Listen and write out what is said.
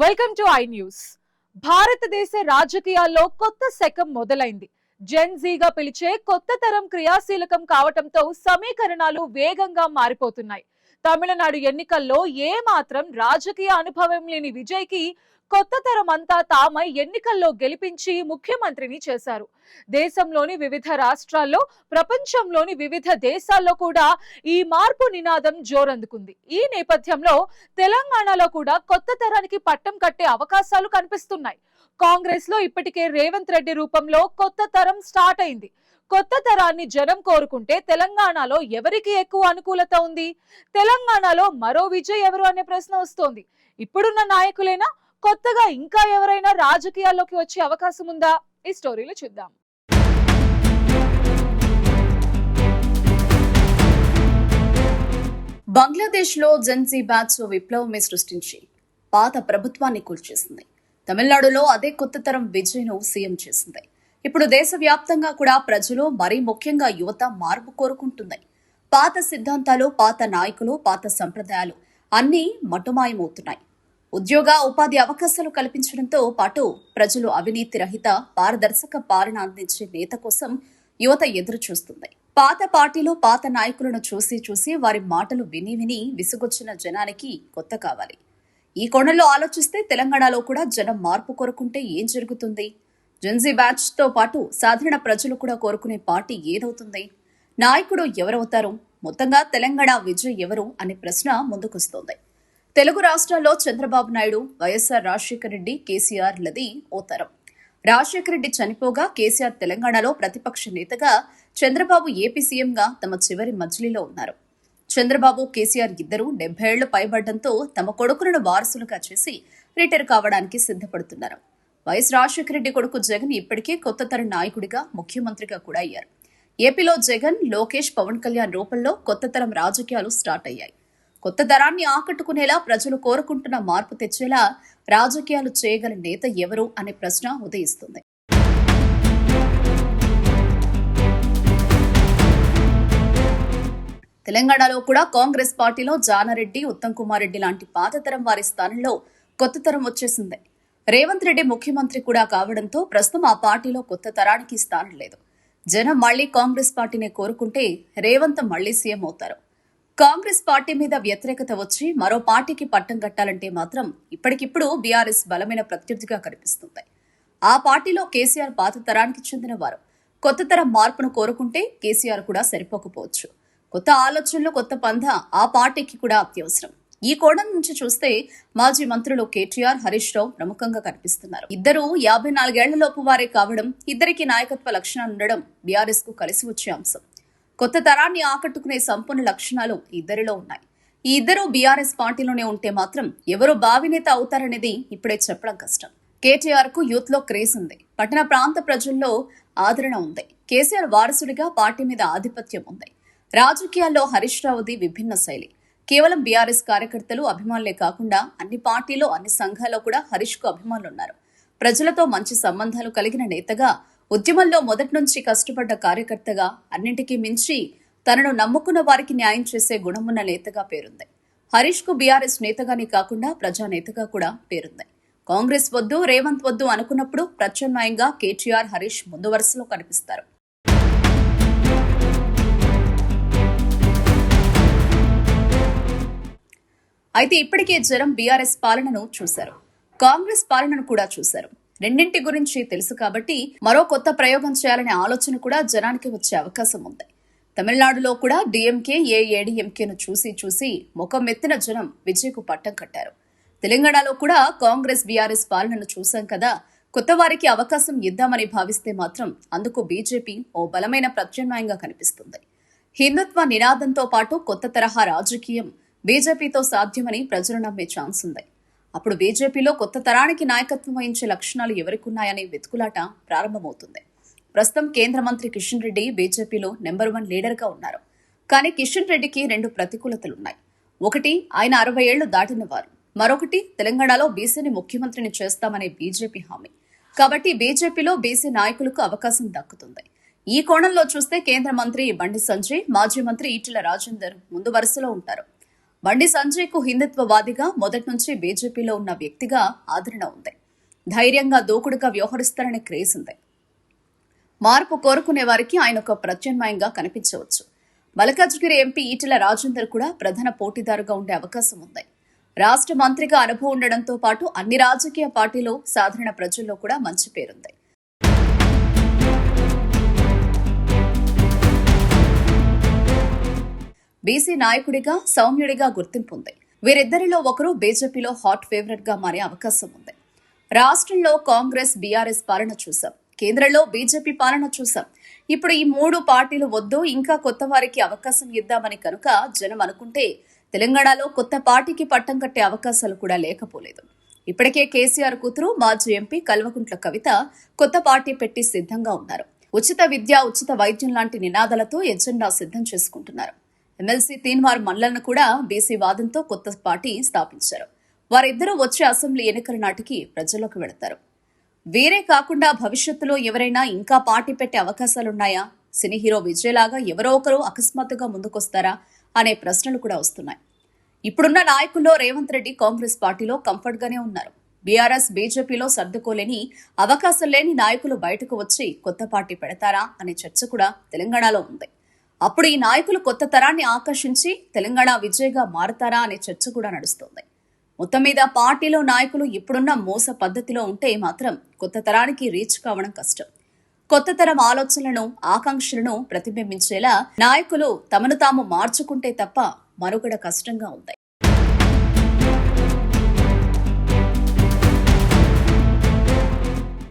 Welcome to I news. భారతదేశ రాజకీయాల్లో కొత్త శకం మొదలైంది. జెన్జీగా పిలిచే కొత్త తరం క్రియాశీలకం కావటంతో సమీకరణాలు వేగంగా మారిపోతున్నాయి. తమిళనాడు ఎన్నికల్లో ఏ మాత్రం రాజకీయ అనుభవం లేని విజయ్కి కొత్త తరం అంతా తామై ఎన్నికల్లో గెలిపించి ముఖ్యమంత్రిని చేశారు. దేశంలోని వివిధ రాష్ట్రాల్లో, ప్రపంచంలోని వివిధ దేశాల్లో కూడా ఈ మార్పు నినాదం జోరందుకుంది. ఈ నేపథ్యంలో తెలంగాణలో కూడా కొత్త తరానికి పట్టం కట్టే అవకాశాలు కనిపిస్తున్నాయి. కాంగ్రెస్ లో ఇప్పటికే రేవంత్ రెడ్డి రూపంలో కొత్త తరం స్టార్ట్ అయింది. కొత్త తరాన్ని జనం కోరుకుంటే తెలంగాణలో ఎవరికి ఎక్కువ అనుకూలత ఉంది? తెలంగాణలో మరో విజయ్ ఎవరు అనే ప్రశ్న వస్తోంది. ఇప్పుడున్న నాయకులేనా, కొత్తగా ఇంకా ఎవరైనా రాజకీయాల్లోకి వచ్చే అవకాశం ఉందా? ఈ స్టోరీలో చూద్దాం. బంగ్లాదేశ్ లో జెన్జీ బ్యాచ్ విప్లవమే సృష్టించి పాత ప్రభుత్వాన్ని కూల్చేసింది. తమిళనాడులో అదే కొత్త తరం విజయ్ను సీఎం చేసింది. ఇప్పుడు దేశవ్యాప్తంగా కూడా ప్రజలు, మరీ ముఖ్యంగా యువత మార్పు కోరుకుంటుంది. పాత సిద్ధాంతాలు, పాత నాయకులు, పాత సంప్రదాయాలు అన్నీ మటుమాయమవుతున్నాయి. ఉద్యోగ, ఉపాధి అవకాశాలు కల్పించడంతో పాటు ప్రజలు అవినీతి రహిత, పారదర్శక పాలన అందించే నేత కోసం యువత ఎదురు చూస్తుంది. పాత పార్టీలు, పాత నాయకులను చూసి చూసి వారి మాటలు విని విని విసుగొచ్చిన జనానికి కొత్త కావాలి. ఈ కోణంలో ఆలోచిస్తే తెలంగాణలో కూడా జనం మార్పు కోరుకుంటే ఏం జరుగుతుంది? జెన్జీ బ్యాచ్ తో పాటు సాధారణ ప్రజలు కూడా కోరుకునే పార్టీ ఏదవుతుంది? నాయకుడు ఎవరవుతారు? మొత్తంగా తెలంగాణ విజయ్ ఎవరు అనే ప్రశ్న ముందుకొస్తోంది. తెలుగు రాష్ట్రాల్లో చంద్రబాబు నాయుడు, వైఎస్ఆర్ రాజశేఖర రెడ్డి, కేసీఆర్ లది ఓ తరం. రాజశేఖర రెడ్డి చనిపోగా కేసీఆర్ తెలంగాణలో ప్రతిపక్ష నేతగా, చంద్రబాబు ఏపీ సీఎంగా తమ చివరి మజిలీలో ఉన్నారు. చంద్రబాబు, కేసీఆర్ ఇద్దరు 70 ఏళ్లు పైబడ్డంతో తమ కొడుకులను వారసులుగా చేసి రిటైర్ కావడానికి సిద్ధపడుతున్నారు. వైఎస్ రాజశేఖర రెడ్డి కొడుకు జగన్ ఇప్పటికే కొత్త తరం నాయకుడిగా, ముఖ్యమంత్రిగా కూడా అయ్యారు. ఏపీలో జగన్, లోకేష్, పవన్ కళ్యాణ్ రూపంలో కొత్త తరం రాజకీయాలు స్టార్ట్ అయ్యాయి. కొత్త తరాన్ని ఆకట్టుకునేలా, ప్రజలు కోరుకుంటున్న మార్పు తెచ్చేలా రాజకీయాలు చేయగల నేత ఎవరు అనే ప్రశ్న ఉదయిస్తుంది. తెలంగాణలో కూడా కాంగ్రెస్ పార్టీలో జానారెడ్డి, ఉత్తమ్ కుమార్ రెడ్డి లాంటి పాత తరం వారి స్థానంలో కొత్త తరం వచ్చేసింది. రేవంత్ రెడ్డి ముఖ్యమంత్రి కూడా కావడంతో ప్రస్తుతం ఆ పార్టీలో కొత్త తరానికి స్థానం లేదు. జనం మళ్లీ కాంగ్రెస్ పార్టీనే కోరుకుంటే రేవంత్ మళ్లీ సీఎం అవుతారు. కాంగ్రెస్ పార్టీ మీద వ్యతిరేకత వచ్చి మరో పార్టీకి పట్టం కట్టాలంటే మాత్రం ఇప్పటికిప్పుడు బీఆర్ఎస్ బలమైన ప్రత్యర్థిగా కనిపిస్తుంది. ఆ పార్టీలో కేసీఆర్ పాత తరానికి చెందినవారు. కొత్త తరం మార్పును కోరుకుంటే కేసీఆర్ కూడా సరిపోకపోవచ్చు. కొత్త ఆలోచనలు, కొత్త పంథ ఆ పార్టీకి కూడా అత్యవసరం. ఈ కోణం నుంచి చూస్తే మాజీ మంత్రులు కేటీఆర్, హరీష్ రావు ప్రముఖంగా కనిపిస్తున్నారు. ఇద్దరు 54 ఏళ్లలోపు వారే కావడం, ఇద్దరికి నాయకత్వ లక్షణాలుండడం బీఆర్ఎస్ కు కలిసి వచ్చే అంశం. కొత్త తరాన్ని ఆకట్టుకునే సంపూర్ణ లక్షణాలు ఇద్దరిలో ఉన్నాయి. ఈ ఇద్దరు బీఆర్ఎస్ పార్టీలోనే ఉంటే మాత్రం ఎవరు భావినేత అవుతారనేది ఇప్పుడే చెప్పడం కష్టం. కేటీఆర్ కు యూత్ లో క్రేజ్ ఉంది. పట్టణ ప్రాంత ప్రజల్లో ఆదరణ ఉంది. కేసీఆర్ వారసుడిగా పార్టీ మీద ఆధిపత్యం ఉంది. రాజకీయాల్లో హరీష్ రావుది విభిన్న శైలి. కేవలం బీఆర్ఎస్ కార్యకర్తలు, అభిమానులే కాకుండా అన్ని పార్టీలో, అన్ని సంఘాల్లో కూడా హరీష్ కు అభిమానులున్నారు. ప్రజలతో మంచి సంబంధాలు కలిగిన నేతగా, ఉద్యమంలో మొదటి నుంచి కష్టపడ్డ కార్యకర్తగా, అన్నింటికీ మించి తనను నమ్ముకున్న వారికి న్యాయం చేసే గుణమున్న నేతగా పేరుంది. హరీష్ కు బీఆర్ఎస్ నేతగానే కాకుండా ప్రజానేతగా కూడా పేరుంది. కాంగ్రెస్ వద్దు, రేవంత్ వద్దు అనుకున్నప్పుడు ప్రత్యామ్నాయంగా కేటీఆర్, హరీష్ ముందు వరుసలో కనిపిస్తారు. అయితే ఇప్పటికే జనం బీఆర్ఎస్ పాలనను చూశారు, కాంగ్రెస్ పాలనను కూడా చూశారు. రెండింటి గురించి తెలుసు కాబట్టి మరో కొత్త ప్రయోగం చేయాలనే ఆలోచన కూడా జనానికి వచ్చే అవకాశం ఉంది. తమిళనాడులో కూడా డీఎంకే, ఏఐఏడీఎంకేను చూసి చూసి ముఖం మెత్తిన జనం విజయ్కు పట్టం కట్టారు. తెలంగాణలో కూడా కాంగ్రెస్, బీఆర్ఎస్ పాలనను చూశాం కదా, కొత్త వారికి అవకాశం ఇద్దామని భావిస్తే మాత్రం అందుకు బీజేపీ ఓ బలమైన ప్రత్యామ్నాయంగా కనిపిస్తుంది. హిందుత్వ నినాదంతో పాటు కొత్త తరహా రాజకీయం బీజేపీతో సాధ్యమని ప్రజలు నమ్మే ఛాన్స్ ఉంది. అప్పుడు బీజేపీలో కొత్త తరానికి నాయకత్వం వహించే లక్షణాలు ఎవరికున్నాయనే వెతుకులాట ప్రారంభమవుతుంది. ప్రస్తుతం కేంద్ర మంత్రి కిషన్ రెడ్డి బీజేపీలో నెంబర్ 1 లీడర్గా ఉన్నారు. కానీ కిషన్ రెడ్డికి 2 ప్రతికూలతలున్నాయి. ఒకటి, ఆయన 60 ఏళ్లు దాటినవారు. మరొకటి, తెలంగాణలో బీసీని ముఖ్యమంత్రిని చేస్తామనే బీజేపీ హామీ. కాబట్టి బీజేపీలో బీసీ నాయకులకు అవకాశం దక్కుతుంది. ఈ కోణంలో చూస్తే కేంద్ర మంత్రి బండి సంజయ్, మాజీ మంత్రి ఈటెల రాజేందర్ ముందు వరుసలో ఉంటారు. బండి సంజయ్కు హిందుత్వవాదిగా మొదటి నుంచి బీజేపీలో ఉన్న వ్యక్తిగా ఆదరణ ఉంది. ధైర్యంగా దూకుడుగా వ్యవహరిస్తారనే క్రేజ్ ఉంది. మార్పు కోరుకునే వారికి ఆయన ఒక ప్రత్యామ్నాయంగా కనిపించవచ్చు. మల్కాజ్గిరి ఎంపీ ఈటెల రాజేందర్ కూడా ప్రధాన పోటీదారుగా ఉండే అవకాశం ఉంది. రాష్ట్ర మంత్రిగా అనుభవం ఉండడంతో పాటు అన్ని రాజకీయ పార్టీలు, సాధారణ ప్రజల్లో కూడా మంచి పేరుంది. బీసీ నాయకుడిగా, సౌమ్యుడిగా గుర్తింపు ఉంది. వీరిద్దరిలో ఒకరు బీజేపీలో హాట్ ఫేవరెట్ గా మారే అవకాశం ఉంది. రాష్ట్రంలో కాంగ్రెస్, బీఆర్ఎస్ పాలన చూశాం. కేంద్రంలో బీజేపీ పాలన చూశాం. ఇప్పుడు ఈ మూడు పార్టీలు వద్దు, ఇంకా కొత్త వారికి అవకాశం ఇద్దామని కనుక జనం అనుకుంటే తెలంగాణలో కొత్త పార్టీకి పట్టం కట్టే అవకాశాలు కూడా లేకపోలేదు. ఇప్పటికే కేసీఆర్ కూతురు మాజీ ఎంపీ కల్వకుంట్ల కవిత కొత్త పార్టీ పెట్టి సిద్ధంగా ఉన్నారు. ఉచిత విద్య, ఉచిత వైద్యం లాంటి నినాదాలతో ఎజెండా సిద్ధం చేసుకుంటున్నారు. ఎమ్మెల్సీ తీన్మార్ మల్లన్న కూడా బీసీ వాదంతో కొత్త పార్టీ స్థాపించారు. వారిద్దరూ వచ్చే అసెంబ్లీ ఎన్నికల నాటికి ప్రజల్లోకి వెళతారు. వీరే కాకుండా భవిష్యత్తులో ఎవరైనా ఇంకా పార్టీ పెట్టే అవకాశాలున్నాయా? సినీ హీరో విజయలాగా ఎవరో ఒకరు అకస్మాత్తుగా ముందుకొస్తారా అనే ప్రశ్నలు కూడా వస్తున్నాయి. ఇప్పుడున్న నాయకుల్లో రేవంత్ రెడ్డి కాంగ్రెస్ పార్టీలో కంఫర్ట్ గానే ఉన్నారు. బీఆర్ఎస్, బీజేపీలో సర్దుకోలేని, అవకాశం లేని నాయకులు బయటకు వచ్చి కొత్త పార్టీ పెడతారా అనే చర్చ కూడా తెలంగాణలో ఉంది. అప్పుడు ఈ నాయకులు కొత్త తరాన్ని ఆకర్షించి తెలంగాణ విజయ్గా మారతారా అనే చర్చ కూడా నడుస్తోంది. మొత్తం మీద పార్టీలో నాయకులు ఇప్పుడున్న మోస పద్ధతిలో ఉంటే మాత్రం కొత్త తరానికి రీచ్ కావడం కష్టం. కొత్త తరం ఆలోచనలను, ఆకాంక్షలను ప్రతిబింబించేలా నాయకులు తమను తాము మార్చుకుంటే తప్ప మనుగడ కష్టంగా ఉంది.